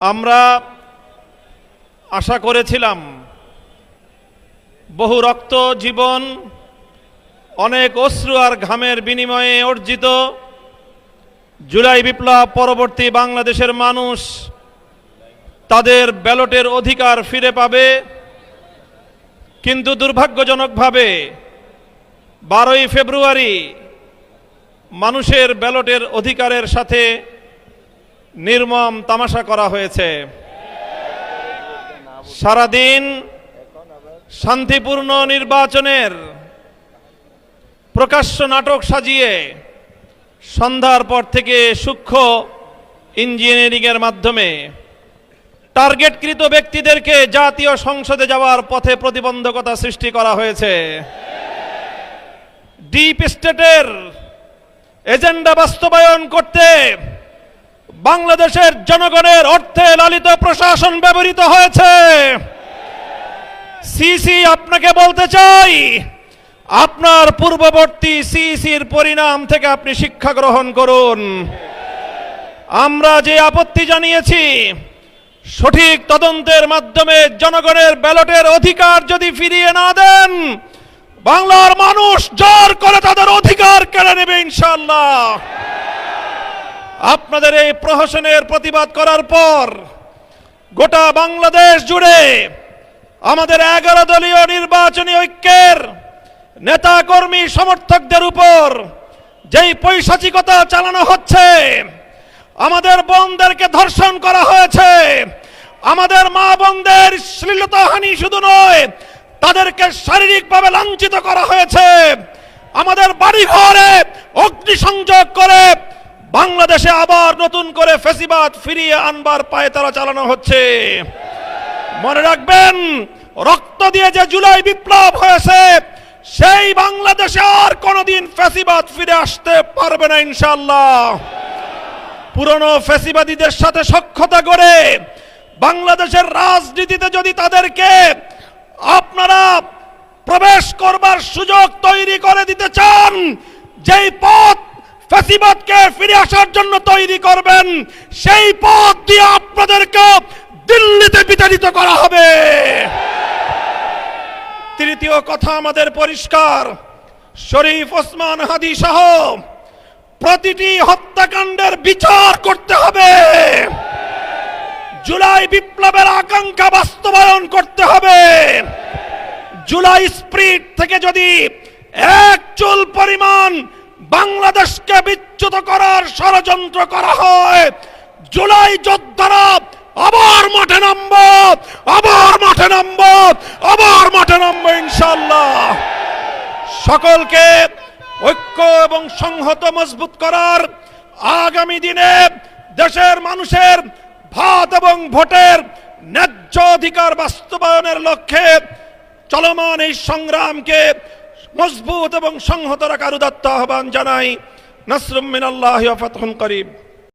আমরা আশা করেছিলাম বহু রক্ত জীবন অনেক অশ্রু আর ঘামের বিনিময়ে অর্জিত জুলাই বিপ্লব পরবর্তী বাংলাদেশের মানুষ তাদের ব্যালটের অধিকার ফিরে পাবে, কিন্তু দুর্ভাগ্যজনকভাবে 12ই ফেব্রুয়ারি মানুষের ব্যালটের অধিকারের সাথে নির্মম তামাশা করা হয়েছে। সারাদিন শান্তিপূর্ণ নির্বাচনের প্রকাশ্য নাটক সাজিয়ে সন্ধ্যার পর থেকে সূক্ষ্ম ইঞ্জিনিয়ারিংয়ের মাধ্যমে টার্গেটকৃত ব্যক্তিদেরকে জাতীয় সংসদে যাওয়ার পথে প্রতিবন্ধকতা সৃষ্টি করা হয়েছে। ডিপ স্টেটের এজেন্ডা বাস্তবায়ন করতে বাংলাদেশের জনগণের অর্থে লালিত প্রশাসন ব্যবহৃত হয়েছে। সিসি, আপনাকে বলতে চাই, আপনার পূর্ববর্তী সিসির পরিণাম থেকে আপনি শিক্ষা গ্রহণ করুন। আমরা যে আপত্তি জানিয়েছি, সঠিক তদন্তের মাধ্যমে জনগণের ব্যালটের অধিকার যদি ফিরিয়ে না দেন, বাংলার মানুষ জোর করে তাদের অধিকার কেড়ে নেবে ইনশাআল্লাহ। আপনাদের এই প্রহসনের প্রতিবাদ করার পর গোটা বাংলাদেশ জুড়ে আমাদের 11 দলীয় নির্বাচনী ঐক্যের নেতা কর্মী সমর্থকদের উপর যেই পৈশাচিকতা চালানো হচ্ছে, আমাদের বোনদেরকে ধর্ষণ করা হয়েছে, আমাদের মা বোনদের শ্লীলতাহানি শুধু নয়, তাদেরকে শারীরিকভাবে লাঞ্ছিত করা হয়েছে, আমাদের বাড়িঘরে অগ্নিসংযোগ করে বাংলাদেশে আবার নতুন করে ফ্যাসিবাদ ফিরিয়ে আনবার পায়তারা চালানো হচ্ছে। মনে রাখবেন, রক্ত দিয়ে যে জুলাই বিপ্লব হয়েছে, সেই বাংলাদেশে আর কোনোদিন ফ্যাসিবাদ ফিরে আসতে পারবে না ইনশাআল্লাহ। পুরনো ফ্যাসিবাদীদের সাথে সখ্যতা করে বাংলাদেশের রাজনীতিতে যদি তাদেরকে আপনারা প্রবেশ করবার সুযোগ তৈরি করে দিতে চান, যেই পথ ফ্যাসিবাদকে ফিরে আসার জন্য তৈরি করবেন, সেই পথ দিয়ে আপনাদেরকে দিল্লিতে বিতাড়িত করা হবে। তৃতীয় কথা আমাদের পরিষ্কার, শরীফ ওসমান হাদি সহ প্রতিটি হত্যাকাণ্ডের বিচার করতে হবে। জুলাই বিপ্লবের আকাঙ্ক্ষা বাস্তবায়ন করতে হবে। জুলাই স্পিরিট থেকে যদি এক চুল পরিমাণ বাংলাদেশকে বিচ্যুত করার ষড়যন্ত্র করা হয়, জুলাই যোদ্ধারা আবার মাঠে নামবো, আবার মাঠে নামবো, আবার মাঠে নামবো ইনশাআল্লাহ। সকলকে ঐক্য এবং সংহত মজবুত করার, আগামী দিনে দেশের মানুষের ভাত এবং ভোটের ন্যায্য অধিকার বাস্তবায়নের লক্ষ্যে চলমান এই সংগ্রামকে মজবুত এবং সংহত রাখার উদাত্ত আহ্বান জানাই। নাসরুম মিনাল্লাহি ওয়া ফাতহুন করিব।